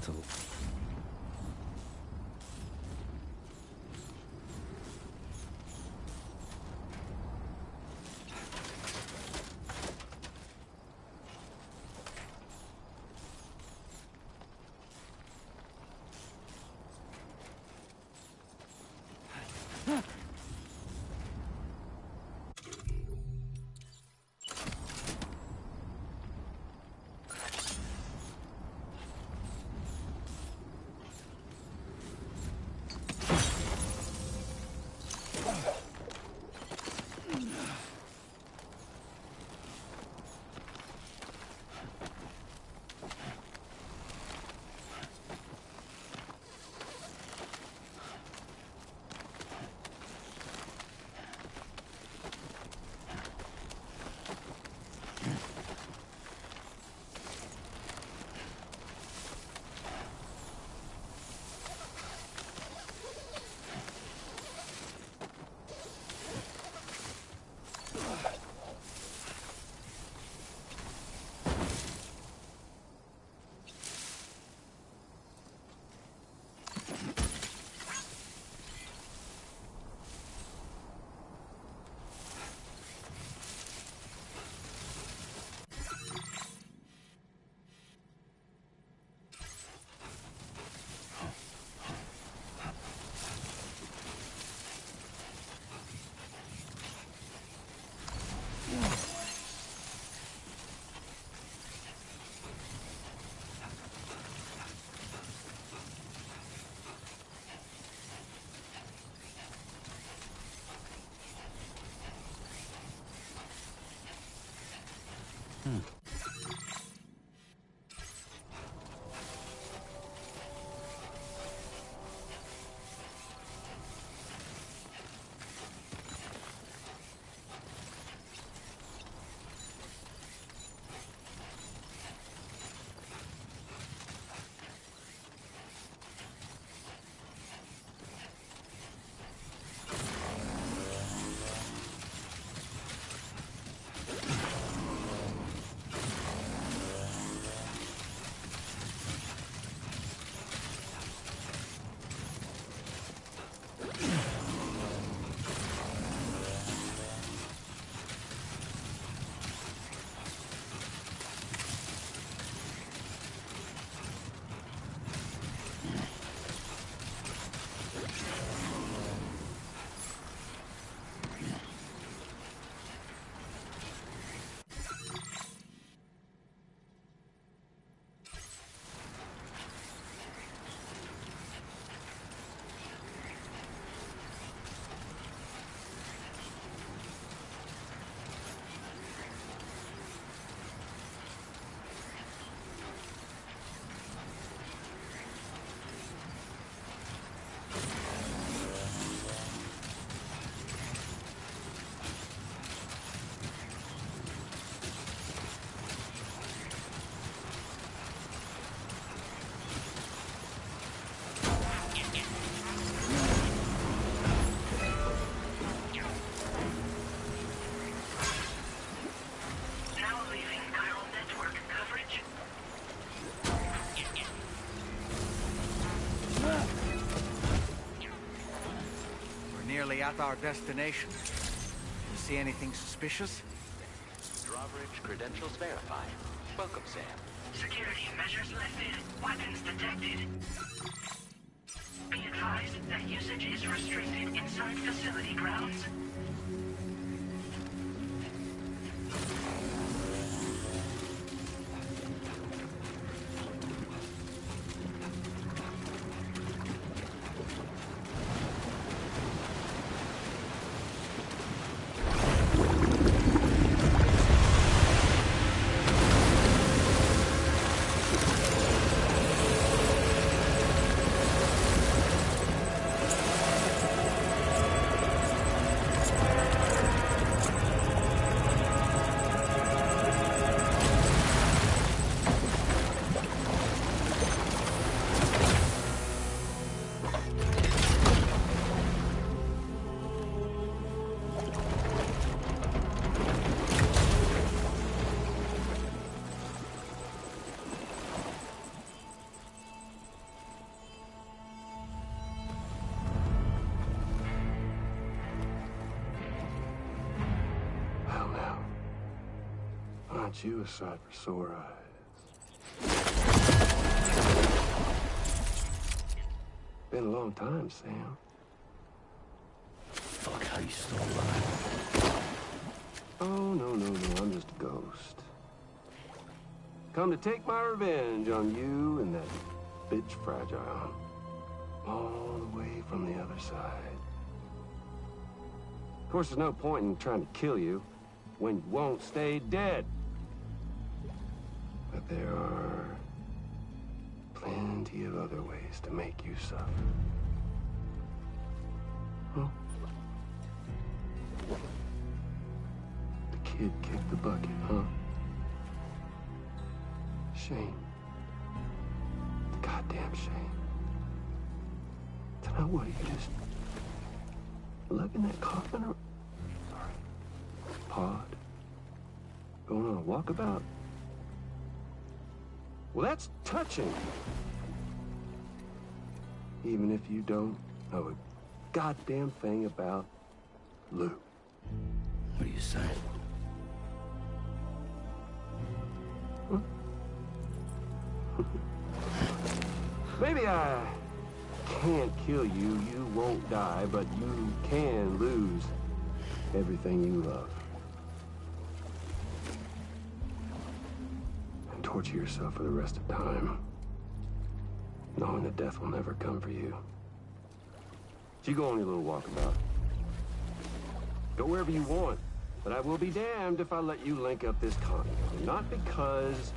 走。At our destination. You see anything suspicious? Drawbridge credentials verified. Welcome, Sam. Security measures lifted. Weapons detected. Be advised that usage is restricted inside facility grounds. want you a sight for sore eyes. Been a long time, Sam. Fuck, how you still alive? Oh, no, I'm just a ghost. Come to take my revenge on you and that bitch Fragile. All the way from the other side. Of course, there's no point in trying to kill you when you won't stay dead. But there are plenty of other ways to make you suffer. Huh? The kid kicked the bucket, huh? Shame. Goddamn shame. Then what, you just lugging that coffin or pod? Going on a walkabout? Well, that's touching. Even if you don't know a goddamn thing about Lou. What are you saying? Huh? Maybe I can't kill you, you won't die, but you can lose everything you love. And torture yourself for the rest of time, knowing that death will never come for you. So you go on your little walkabout. Go wherever you want, but I will be damned if I let you link up this continent. Not because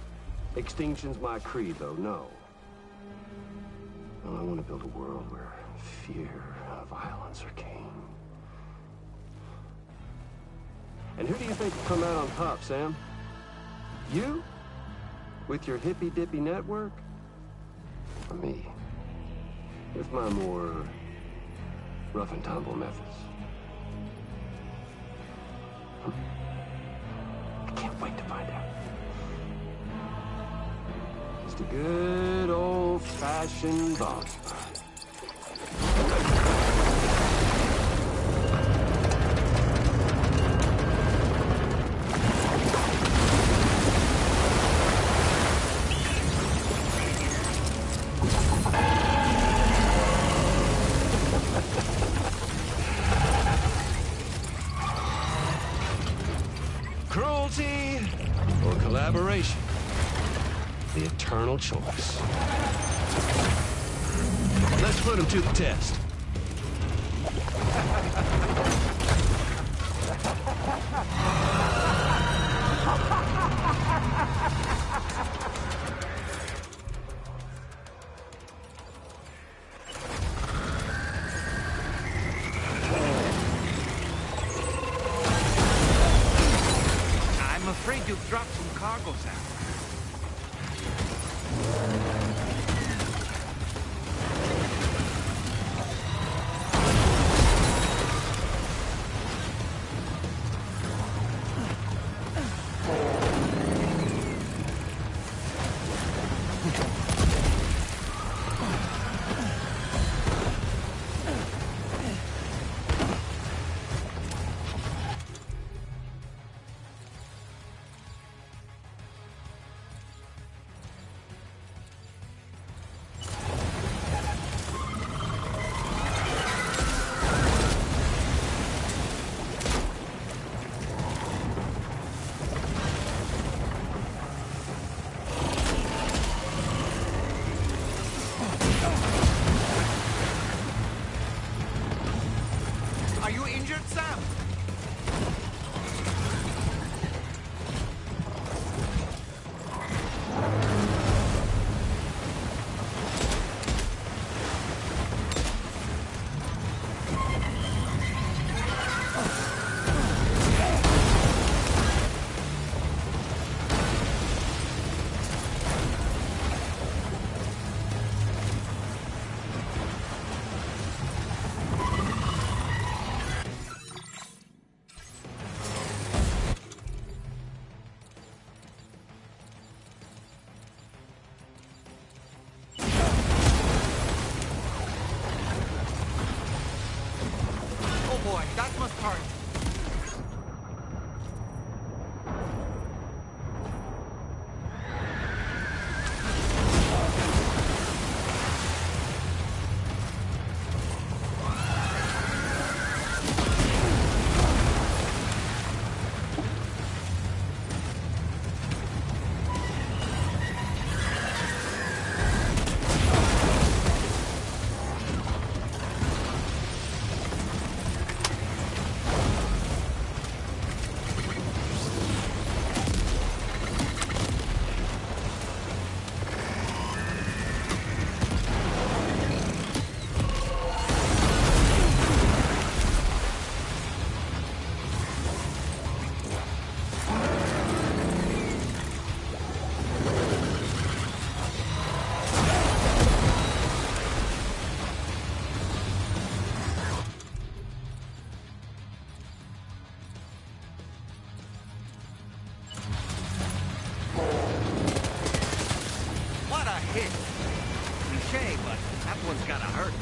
extinction's my creed, though, no. Well, I want to build a world where fear and violence are king. And who do you think will come out on top, Sam? You? With your hippy-dippy network? Or me? With my more rough and tumble methods? I can't wait to find out. Just a good old-fashioned boss fight. Cruelty or collaboration? The eternal choice. Let's put him to the test. I'm afraid you've dropped some cargo, Sam. Are you injured, Sam? Boy, that must hurt. hit. Cliche, but that one's gotta hurt.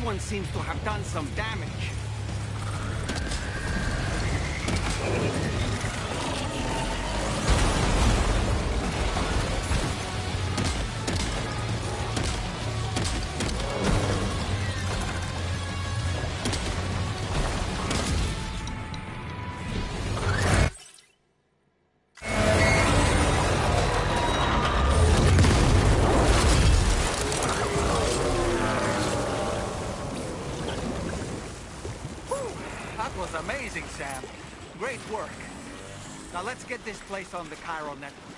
One seems to have done some damage. Amazing, Sam. Great work. Now let's get this place on the Chiral network.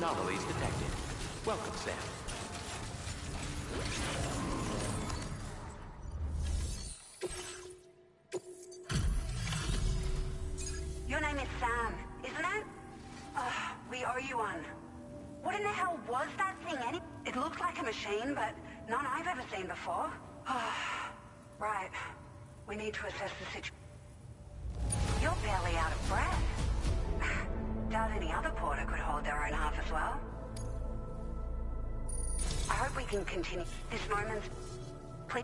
anomalies detected. Welcome, Sam. Your name is Sam, isn't it? We owe you one. What in the hell was that thing? It looked like a machine, but none I've ever seen before. Right. We need to assess the situation. You're barely out of breath. Doubt any other porter could hold their own half as well. I hope we can continue this moment. Please.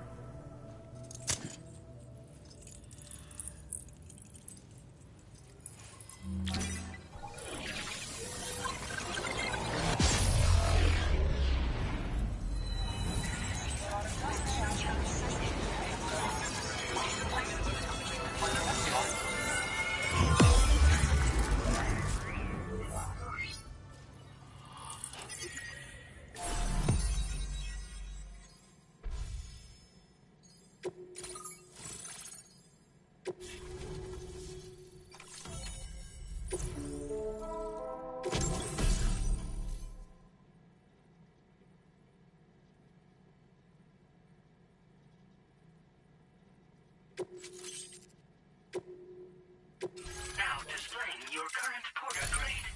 Now displaying your current porter grade.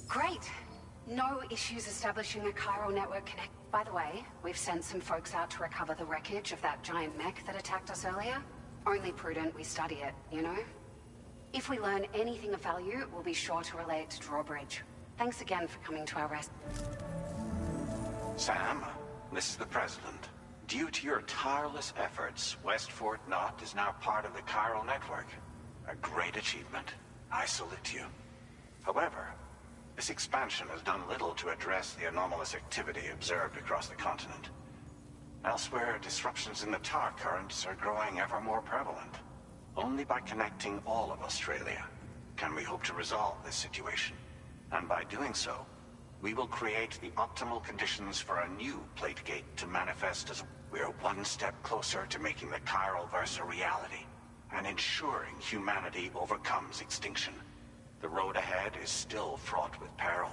Great. No issues establishing a chiral network connect. By the way, we've sent some folks out to recover the wreckage of that giant mech that attacked us earlier. Only prudent we study it, you know? If we learn anything of value, we'll be sure to relay it to Drawbridge. Thanks again for coming to our rescue. Sam, this is the President. Due to your tireless efforts, West Fort Knot is now part of the chiral network. A great achievement. I salute you. However, this expansion has done little to address the anomalous activity observed across the continent. Elsewhere, disruptions in the tar currents are growing ever more prevalent. Only by connecting all of Australia can we hope to resolve this situation. And by doing so, we will create the optimal conditions for a new Plategate to manifest as we're one step closer to making the chiral verse a reality and ensuring humanity overcomes extinction. The road ahead is still fraught with peril,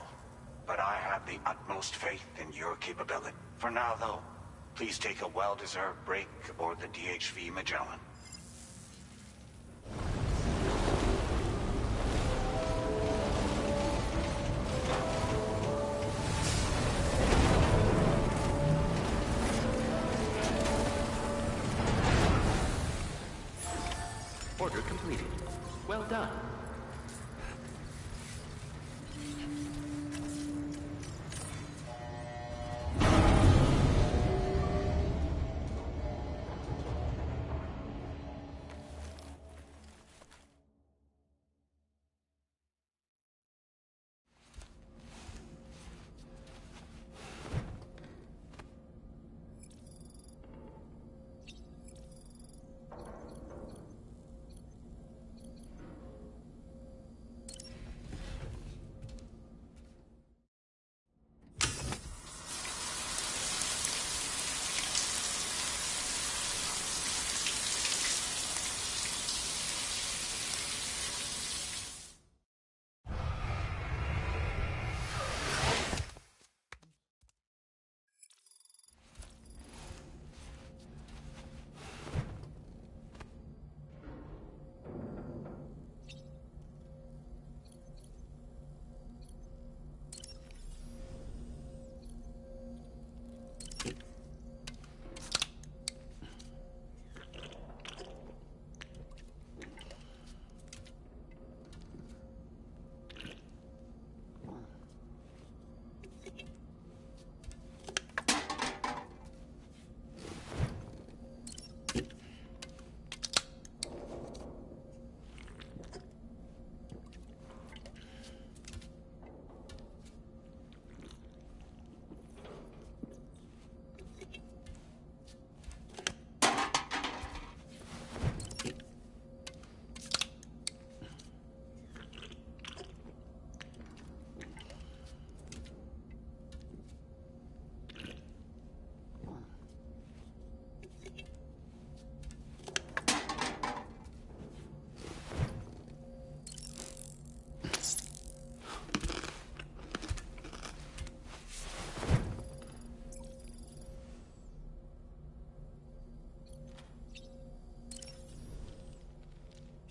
but I have the utmost faith in your capability. For now, though, please take a well-deserved break aboard the DHV Magellan. Order completed. Well done.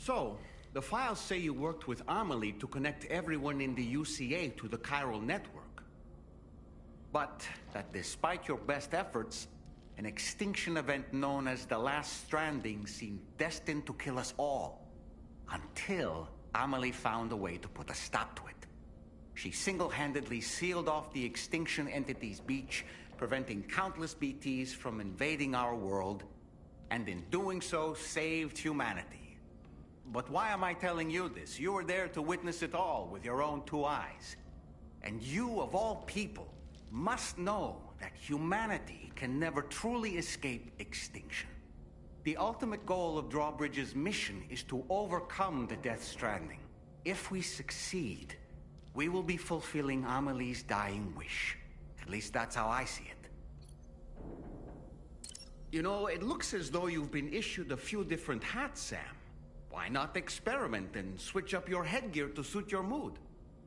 So, the files say you worked with Amelie to connect everyone in the UCA to the chiral network. But that despite your best efforts, an extinction event known as the Last Stranding seemed destined to kill us all. Until Amelie found a way to put a stop to it. She single-handedly sealed off the extinction entity's beach, preventing countless BTs from invading our world, and in doing so, saved humanity. But why am I telling you this? You were there to witness it all with your own 2 eyes. And you, of all people, must know that humanity can never truly escape extinction. The ultimate goal of Drawbridge's mission is to overcome the Death Stranding. If we succeed, we will be fulfilling Amelie's dying wish. At least that's how I see it. You know, it looks as though you've been issued a few different hats, Sam. Why not experiment and switch up your headgear to suit your mood?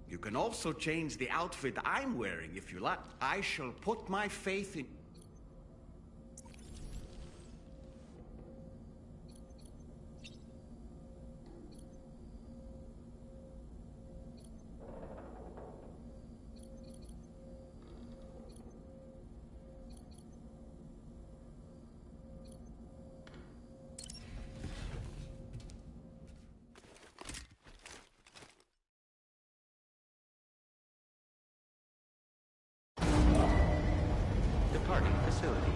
You can also change the outfit I'm wearing if you like. I shall put my faith in... Departing facility.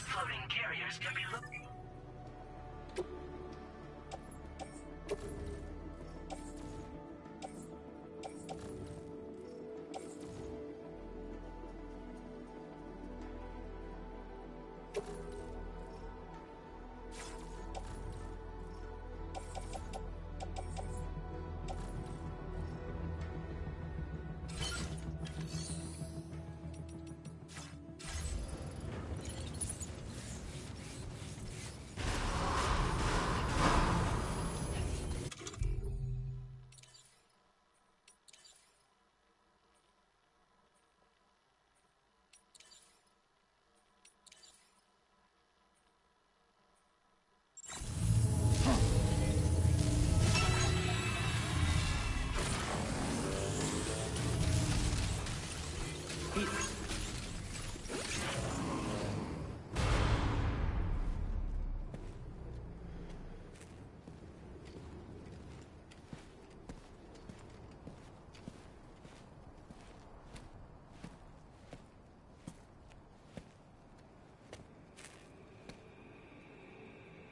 Floating carriers can be looked.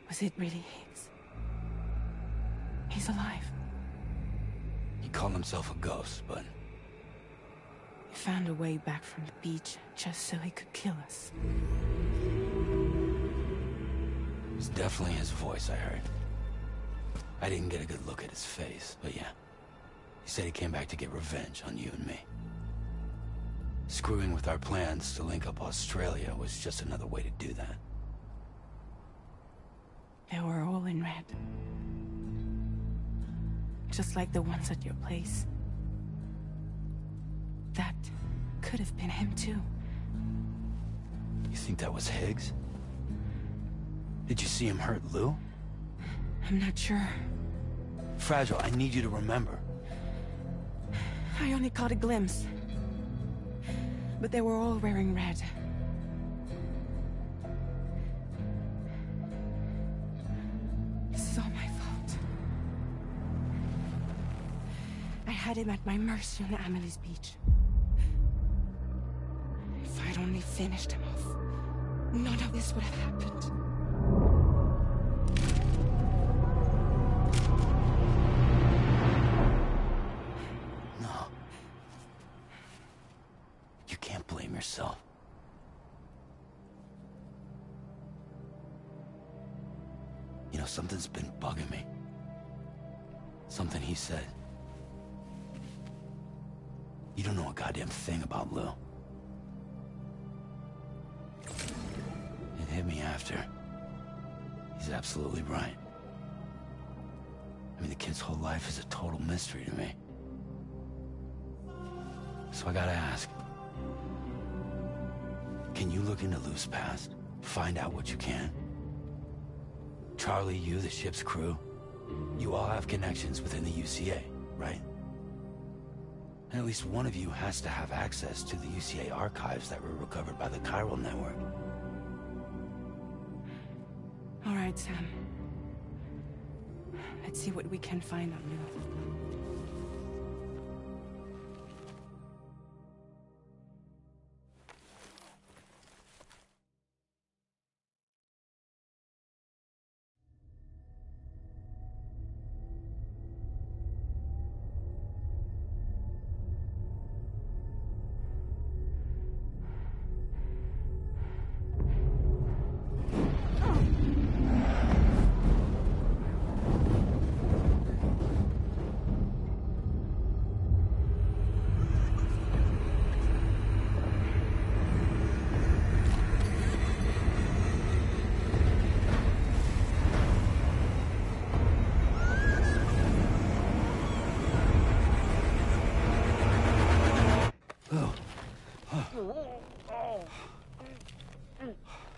Was it really Higgs? He's alive. He called himself a ghost, but He found a way back from the beach just so he could kill us. it's definitely his voice I heard. I didn't get a good look at his face, but yeah. He said he came back to get revenge on you and me. Screwing with our plans to link up Australia was just another way to do that. They were all in red. Just like the ones at your place. That could have been him too. You think that was Higgs? Did you see him hurt Lou? I'm not sure. Fragile, I need you to remember. I only caught a glimpse. But they were all wearing red. This is all my fault. I had him at my mercy on Amelie's beach. If I only finished him off, none of this would have happened. No. You can't blame yourself. You know, something's been bugging me. Something he said. You don't know a goddamn thing about Lou. It hit me after. He's absolutely right. I mean, the kid's whole life is a total mystery to me. So I gotta ask. Can you look into Lou's past? Find out what you can? Charlie, you, the ship's crew, you all have connections within the UCA, right? And at least one of you has to have access to the UCA archives that were recovered by the Chiral Network. All right, Sam. Let's see what we can find on Lou.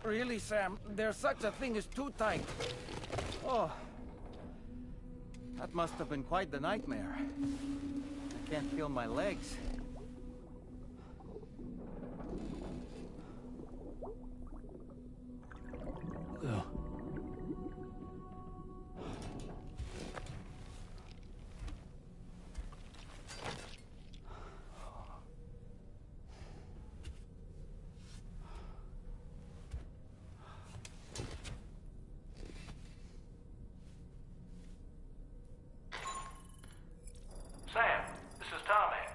Really, Sam? There's such a thing as too tight. Oh. That must have been quite the nightmare. I can't feel my legs. Lou. Sam, this is Tarman.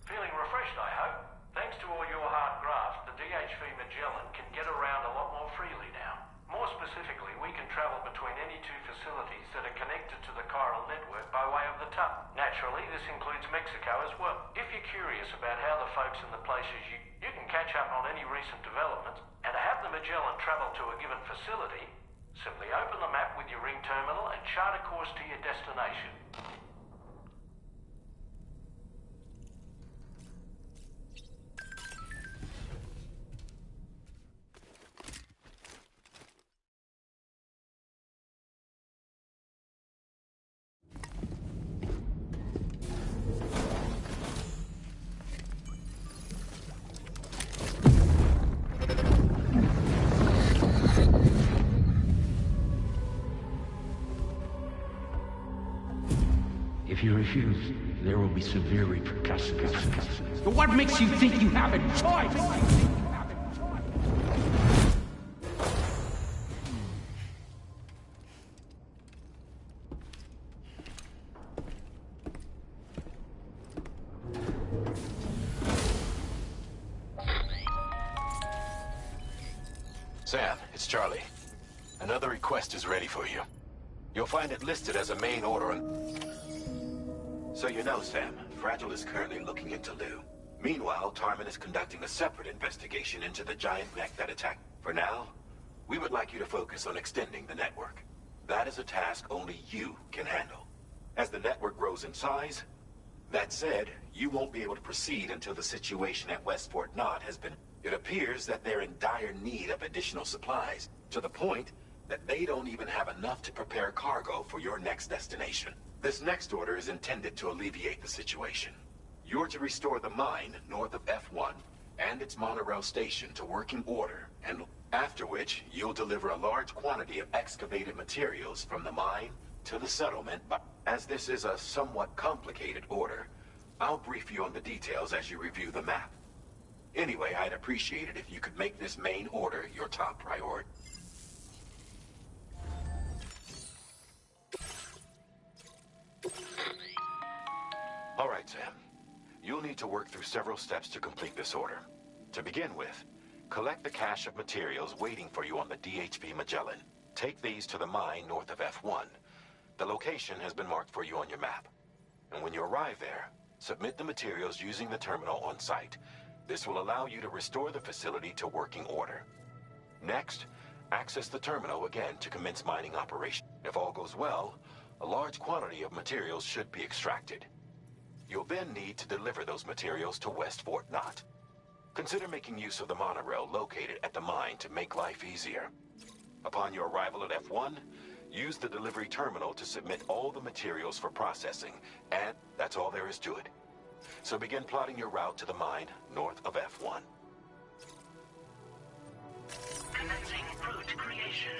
Feeling refreshed, I hope. Thanks to all your hard graft, the DHV Magellan can get around a lot more freely now. More specifically, we can travel between any two facilities that are connected to the Chiral Network by way of the TUP. Naturally, this includes Mexico as well. If you're curious about how the folks in the places you can catch up on any recent developments, and to have the Magellan travel to a given facility, simply open the map with your ring terminal and chart a course to your destination. If you refuse, there will be severe repercussions. But what makes you think you have a choice? Sam, it's Charlie. Another request is ready for you. You'll find it listed as a main order on... So you know, Sam, Fragile is currently looking into Lou. Meanwhile, Tarman is conducting a separate investigation into the giant mech that attacked. For now, we would like you to focus on extending the network. That is a task only you can handle. As the network grows in size, that said, you won't be able to proceed until the situation at Westport Knot has been... It appears that they're in dire need of additional supplies, to the point that they don't even have enough to prepare cargo for your next destination. This next order is intended to alleviate the situation. You're to restore the mine north of F1 and its monorail station to working order, and after which you'll deliver a large quantity of excavated materials from the mine to the settlement. But as this is a somewhat complicated order, I'll brief you on the details as you review the map. Anyway, I'd appreciate it if you could make this main order your top priority. All right, Sam. You'll need to work through several steps to complete this order. To begin with, collect the cache of materials waiting for you on the DHV Magellan. Take these to the mine north of F1. The location has been marked for you on your map. And when you arrive there, submit the materials using the terminal on site. This will allow you to restore the facility to working order. Next, access the terminal again to commence mining operation. If all goes well, a large quantity of materials should be extracted. You'll then need to deliver those materials to West Fort Knott. Consider making use of the monorail located at the mine to make life easier. Upon your arrival at F1, use the delivery terminal to submit all the materials for processing, and that's all there is to it. So begin plotting your route to the mine north of F1. Commencing route creation.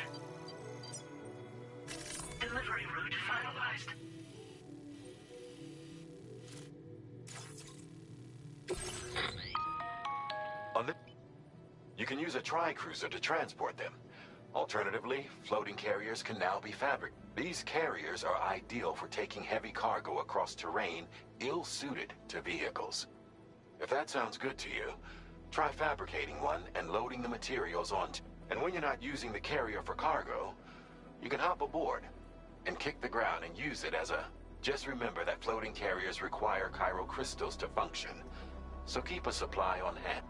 Delivery route finalized. You can use a tri-cruiser to transport them. Alternatively, floating carriers can now be fabricated. These carriers are ideal for taking heavy cargo across terrain ill-suited to vehicles. If that sounds good to you, try fabricating one and loading the materials onto. And when you're not using the carrier for cargo, you can hop aboard and kick the ground and use it as a... Just remember that floating carriers require chiral crystals to function, so keep a supply on hand.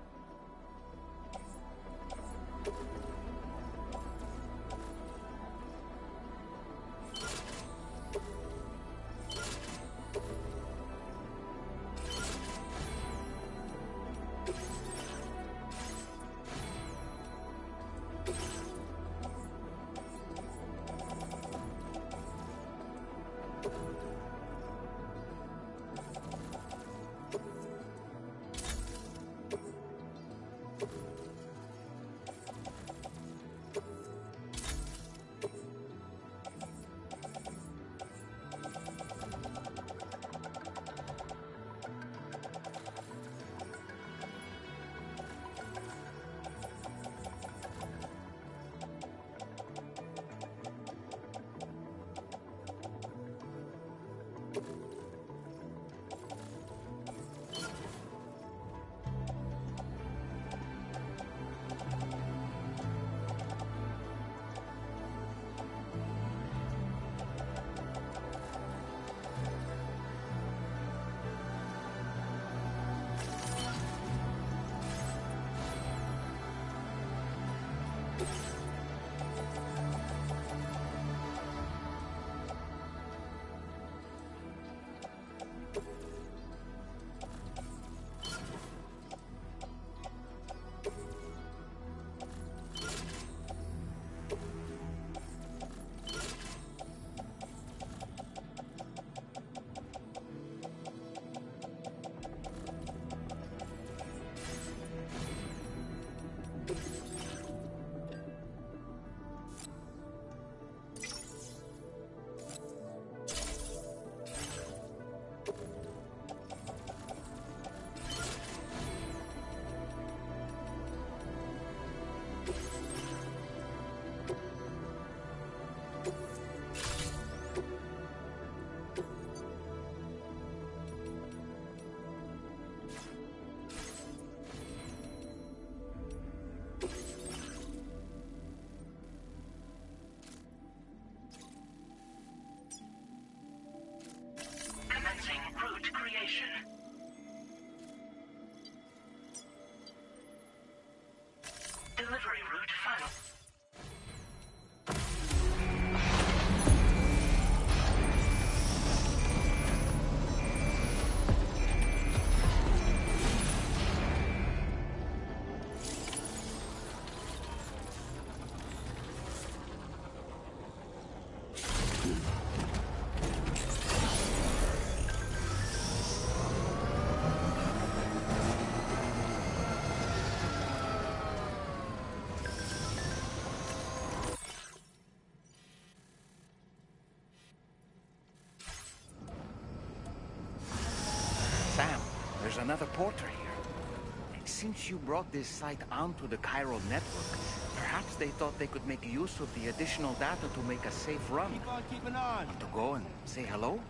Delivery route final. Sam, there's another porter here. Since you brought this site onto the chiral network, perhaps they thought they could make use of the additional data to make a safe run. Keep on keeping on. Want to go and say hello?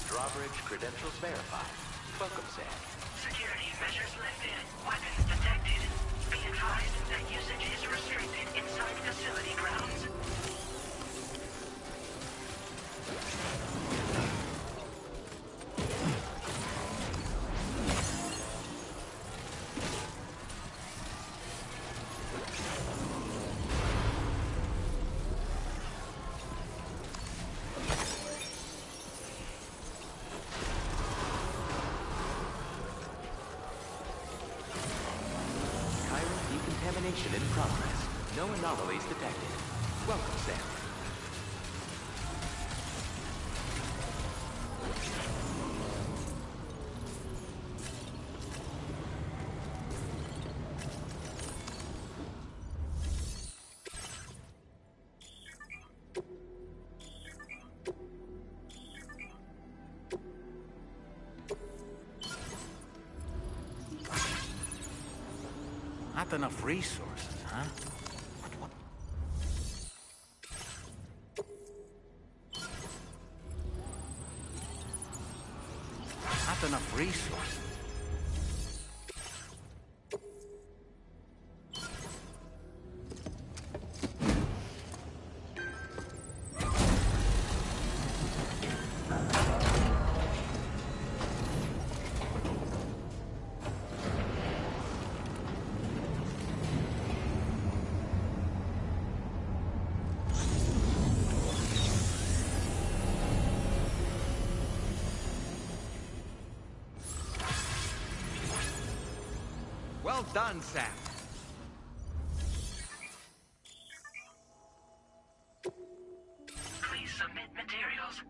Drawbridge credentials verified. Welcome, Sam. Security measures lifted. Weapons detected. Be advised that usage is restricted inside facility grounds. Decontamination in progress. No anomalies detected. Welcome, Sam. Not enough resources, huh? What? Not enough resources. Well done, Sam. Please submit materials.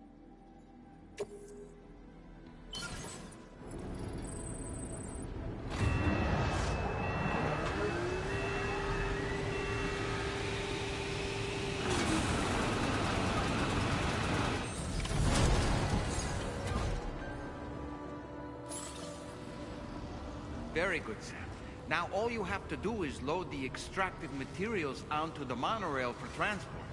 Very good, Sam. Now all you have to do is load the extracted materials onto the monorail for transport.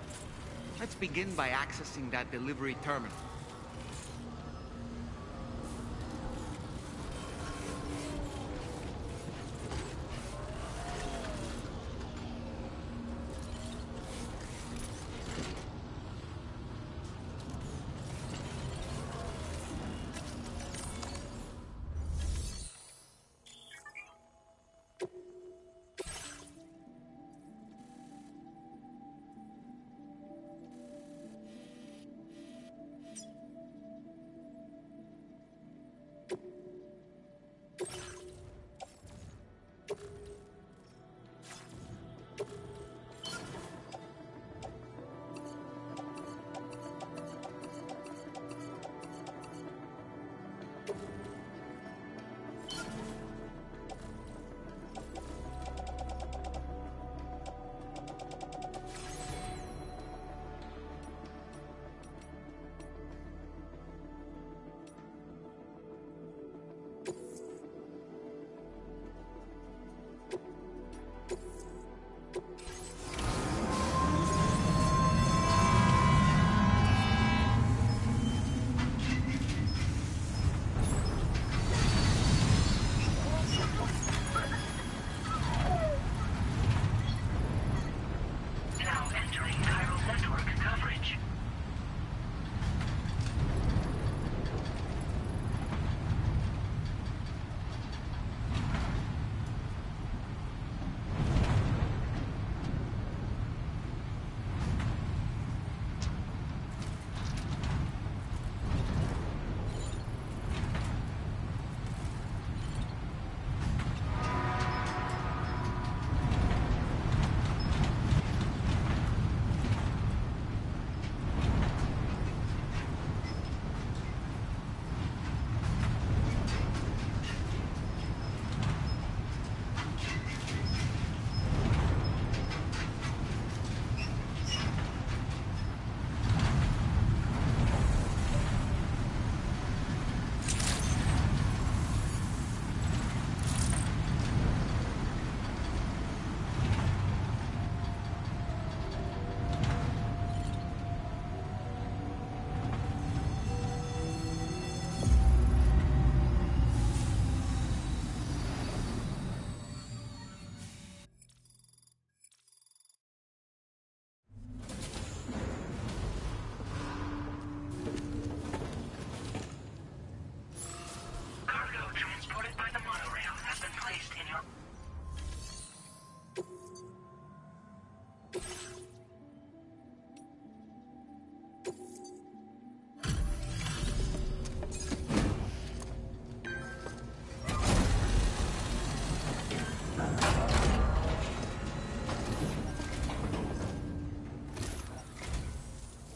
Let's begin by accessing that delivery terminal.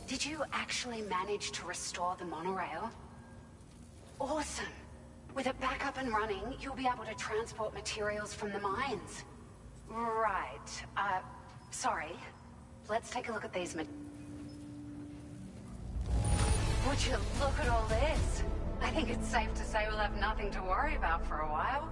Did you actually manage to restore the monorail? Awesome. With it back up and running, you'll be able to transport materials from the mines. Right. Sorry. Let's take a look at these Would you look at all this? I think it's safe to say we'll have nothing to worry about for a while.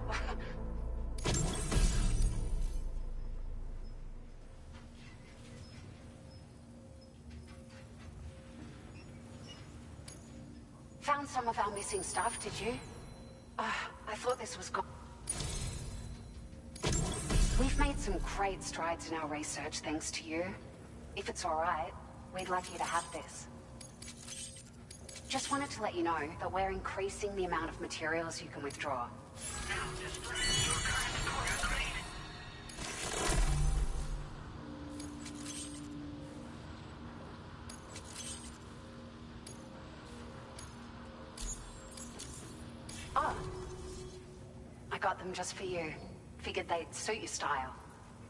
Found some of our missing stuff, did you? I thought this was gone. We've made some great strides in our research thanks to you. If it's alright, we'd like you to have this. Just wanted to let you know that we're increasing the amount of materials you can withdraw. Now display your current quarter grade. Oh. I got them just for you. Figured they'd suit your style.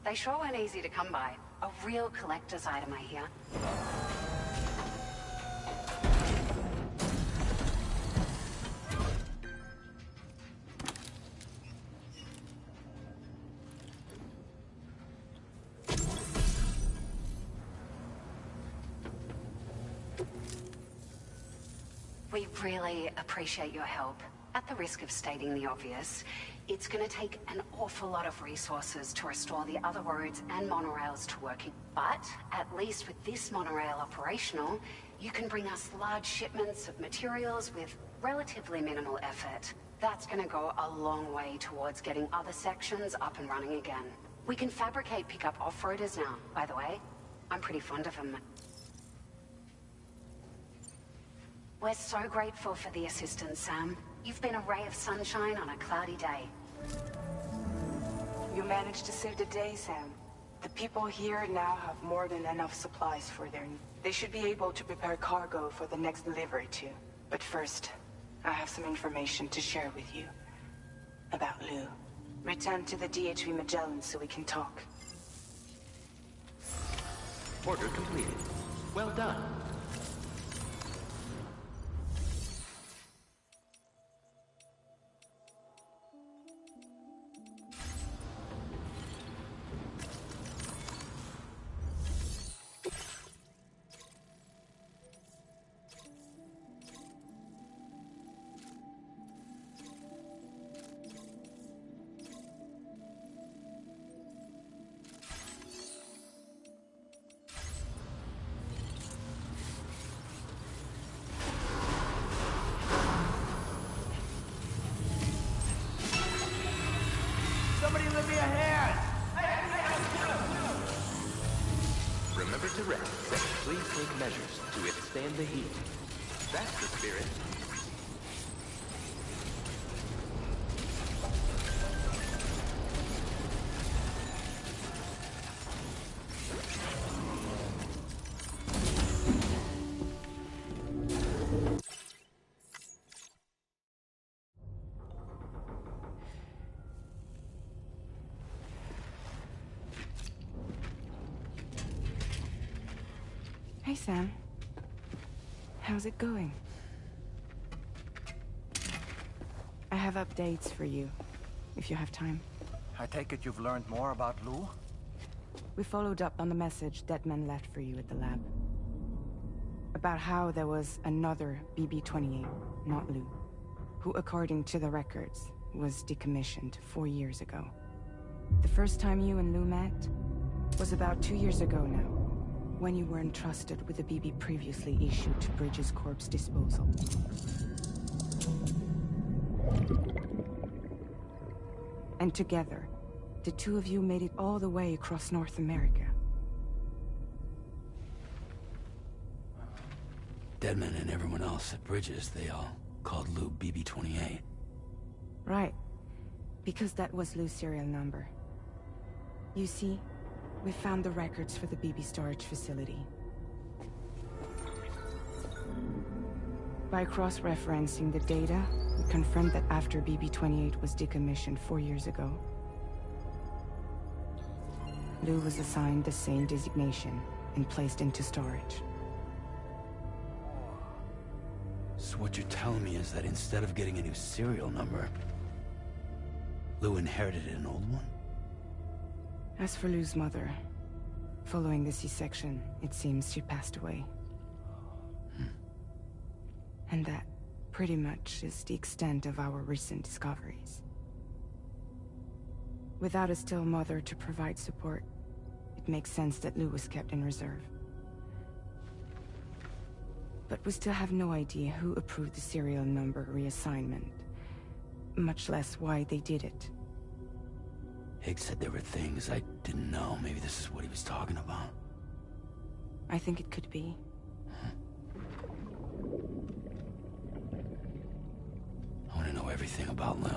They sure weren't easy to come by. A real collector's item, I hear. We really appreciate your help. At the risk of stating the obvious, it's gonna take an awful lot of resources to restore the other roads and monorails to working. But at least with this monorail operational, you can bring us large shipments of materials with relatively minimal effort. That's gonna go a long way towards getting other sections up and running again. We can fabricate pickup off-roaders now, by the way. I'm pretty fond of them. We're so grateful for the assistance, Sam. You've been a ray of sunshine on a cloudy day. You managed to save the day, Sam. The people here now have more than enough supplies for their needs. They should be able to prepare cargo for the next delivery too. But first, I have some information to share with you. About Lou. Return to the DHV Magellan so we can talk. Order completed. Well done. Somebody lend me a hand! Remember to rest, and please take measures to withstand the heat. That's the spirit. Hey, Sam. How's it going? I have updates for you, if you have time. I take it you've learned more about Lou? We followed up on the message Deadman left for you at the lab. About how there was another BB-28, not Lou, who, according to the records, was decommissioned 4 years ago. The first time you and Lou met was about 2 years ago now, when you were entrusted with the BB previously issued to Bridges Corp's disposal. And together, the two of you made it all the way across North America. Deadman and everyone else at Bridges, they all called Lou BB-28. Right. Because that was Lou's serial number. You see, we found the records for the BB storage facility. By cross-referencing the data, we confirmed that after BB-28 was decommissioned 4 years ago, Lou was assigned the same designation and placed into storage. So what you're telling me is that instead of getting a new serial number, Lou inherited an old one? As for Lou's mother, following the C-section, it seems she passed away. And that, pretty much, is the extent of our recent discoveries. Without a still mother to provide support, it makes sense that Lou was kept in reserve. But we still have no idea who approved the serial number reassignment, much less why they did it. Higgs said there were things I didn't know. Maybe this is what he was talking about. I think it could be. I want to know everything about Lou.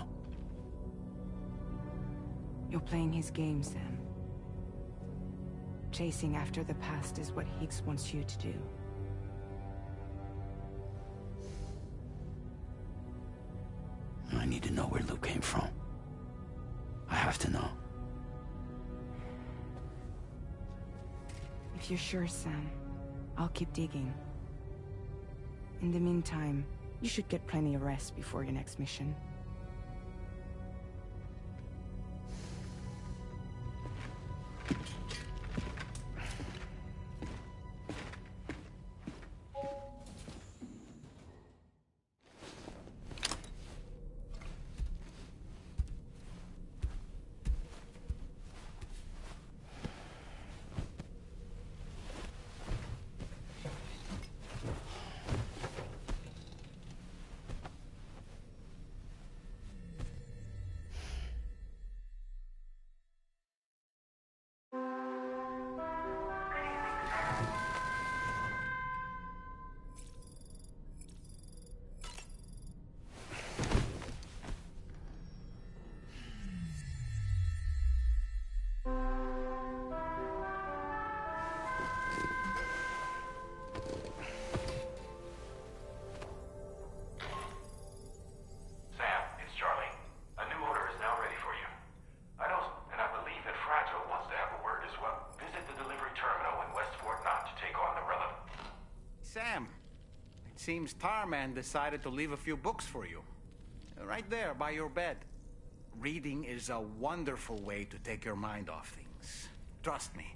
You're playing his game, Sam. Chasing after the past is what Higgs wants you to do. I need to know where Lou came from. I have to know. If you're sure, Sam, I'll keep digging. In the meantime, you should get plenty of rest before your next mission. Seems Tarman decided to leave a few books for you. Right there, by your bed. Reading is a wonderful way to take your mind off things. Trust me.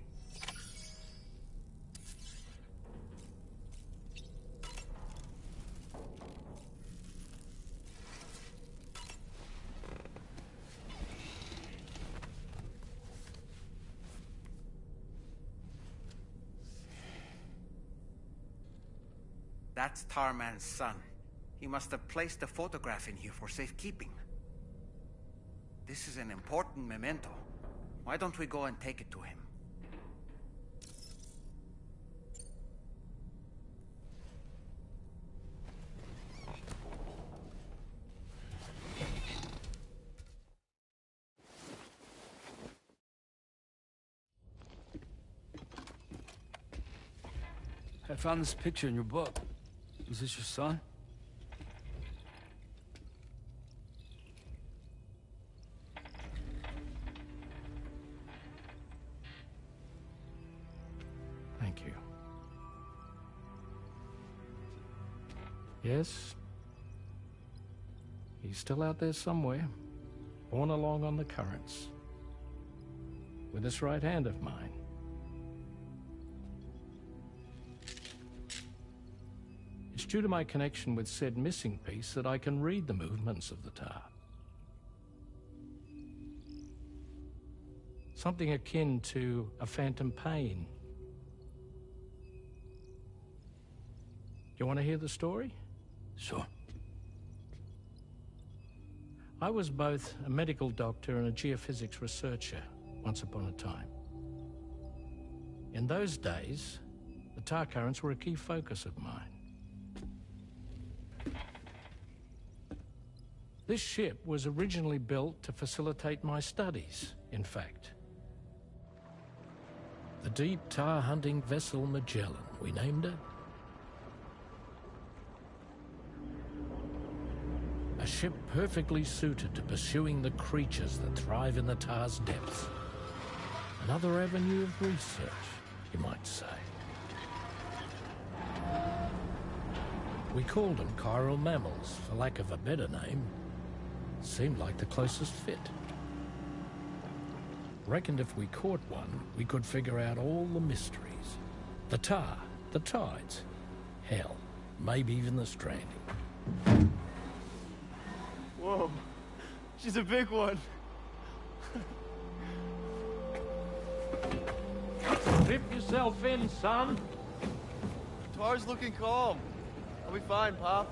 That's Tarman's son. He must have placed a photograph in here for safekeeping. This is an important memento. Why don't we go and take it to him? I found this picture in your book. Is this your son? Thank you. Yes. He's still out there somewhere, borne along on the currents, with this right hand of mine. It's due to my connection with said missing piece that I can read the movements of the tar. Something akin to a phantom pain. You want to hear the story? Sure. I was both a medical doctor and a geophysics researcher once upon a time. In those days, the tar currents were a key focus of mine. This ship was originally built to facilitate my studies, in fact. The deep tar hunting vessel Magellan, we named it. A ship perfectly suited to pursuing the creatures that thrive in the tar's depths. Another avenue of research, you might say. We called them chiral mammals, for lack of a better name. Seemed like the closest fit. Reckoned if we caught one, we could figure out all the mysteries. The tar, the tides, hell, maybe even the stranding. Whoa, she's a big one. Dip yourself in, son. Tar's looking calm. I'll be fine, Pop.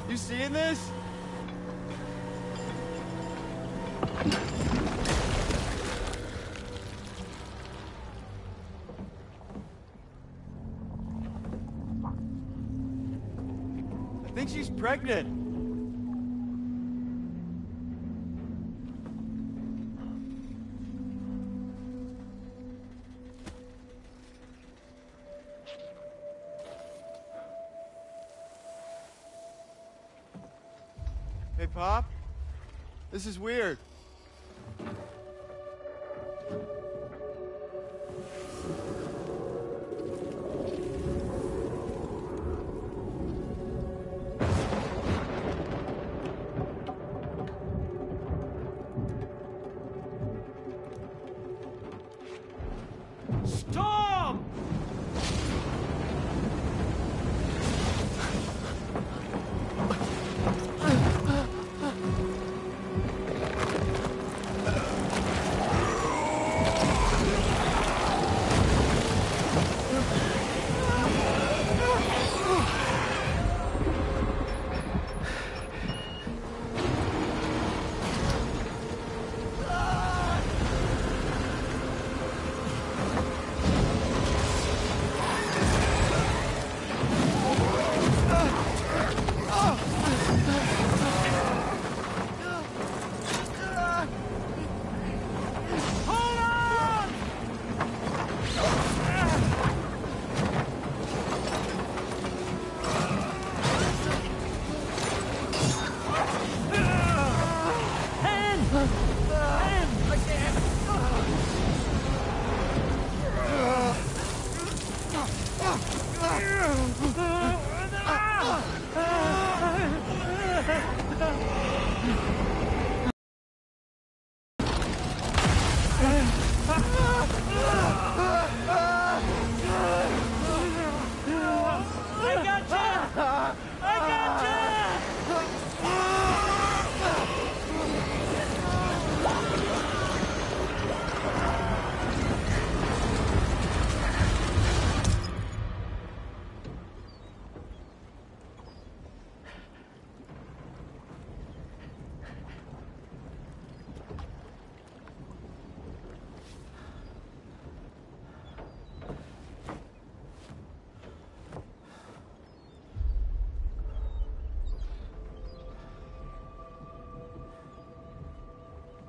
You seeing this? I think she's pregnant. Hey, Pop? This is weird. Storm!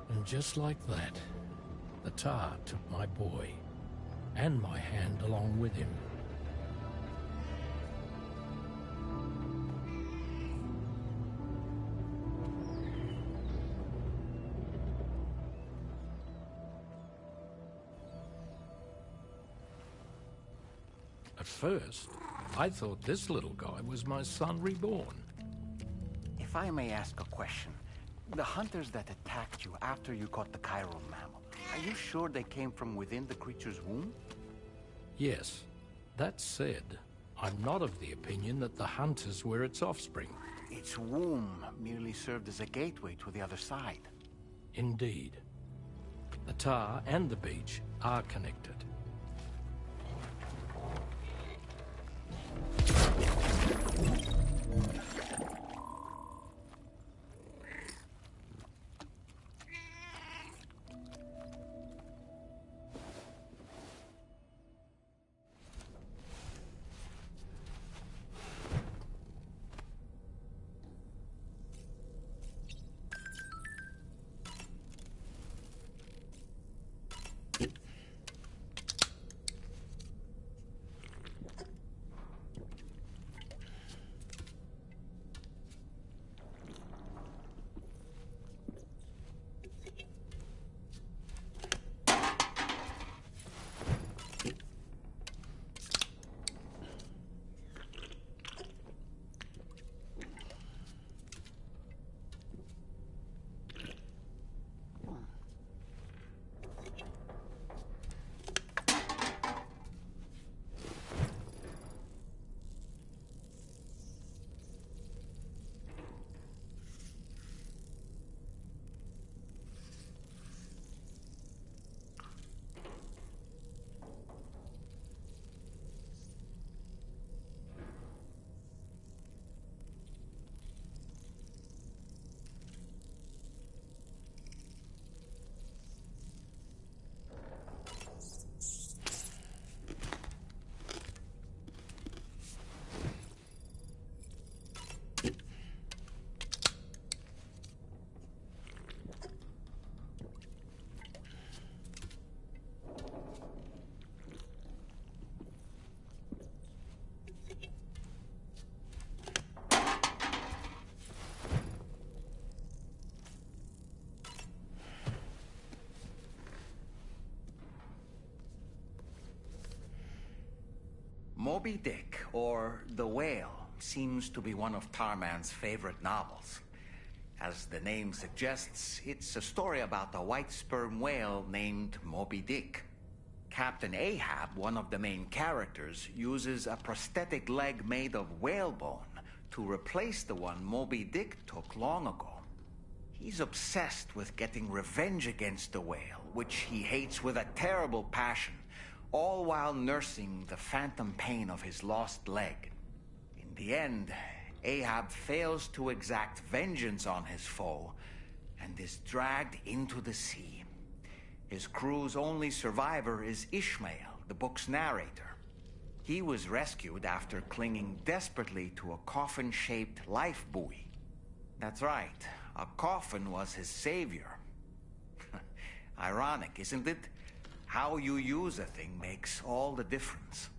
And just like that, the tar took my boy, and my hand along with him. At first, I thought this little guy was my son reborn. If I may ask a question, the hunters that attacked you after you caught the chiral mammal, are you sure they came from within the creature's womb? Yes. That said, I'm not of the opinion that the hunters were its offspring. Its womb merely served as a gateway to the other side. Indeed. The tar and the beach are connected. Moby Dick, or The Whale, seems to be one of Tarman's favorite novels. As the name suggests, it's a story about a white sperm whale named Moby Dick. Captain Ahab, one of the main characters, uses a prosthetic leg made of whalebone to replace the one Moby Dick took long ago. He's obsessed with getting revenge against the whale, which he hates with a terrible passion, all while nursing the phantom pain of his lost leg. In the end, Ahab fails to exact vengeance on his foe and is dragged into the sea. His crew's only survivor is Ishmael, the book's narrator. He was rescued after clinging desperately to a coffin-shaped life buoy. That's right, a coffin was his savior. Ironic, isn't it? How you use a thing makes all the difference.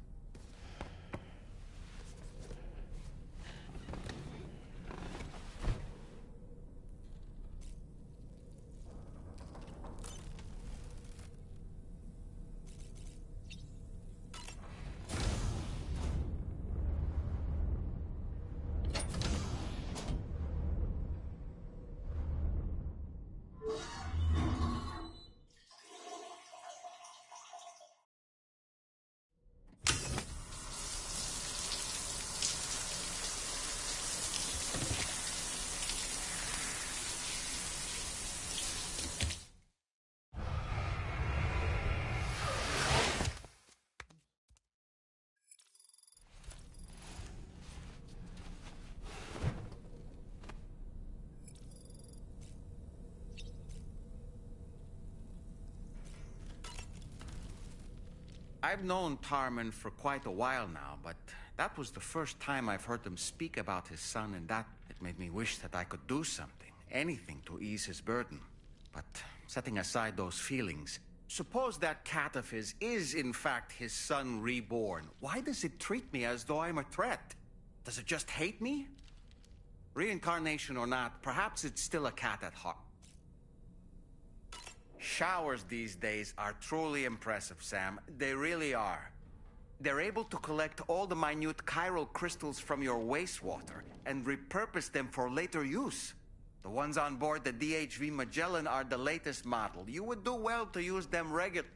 I've known Tarman for quite a while now, but that was the first time I've heard him speak about his son, and that it made me wish that I could do something, anything to ease his burden. But setting aside those feelings, suppose that cat of his is in fact his son reborn. Why does it treat me as though I'm a threat? Does it just hate me? Reincarnation or not, perhaps it's still a cat at heart. Showers these days are truly impressive, Sam. They really are. They're able to collect all the minute chiral crystals from your wastewater and repurpose them for later use. The ones on board the DHV Magellan are the latest model. You would do well to use them regularly.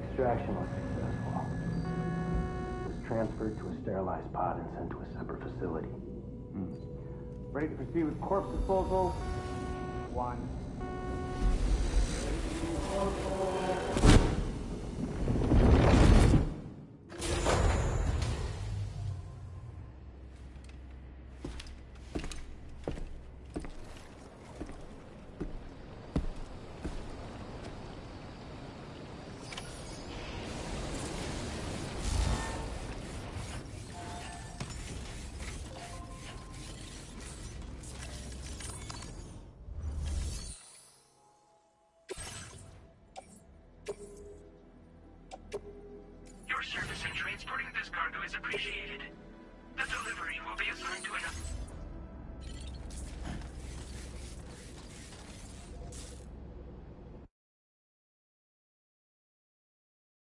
Extraction was successful. It was transferred to a sterilized pod and sent to a separate facility. Ready to proceed with corpse disposal? 1. Your service in transporting this cargo is appreciated. The delivery will be assigned to another.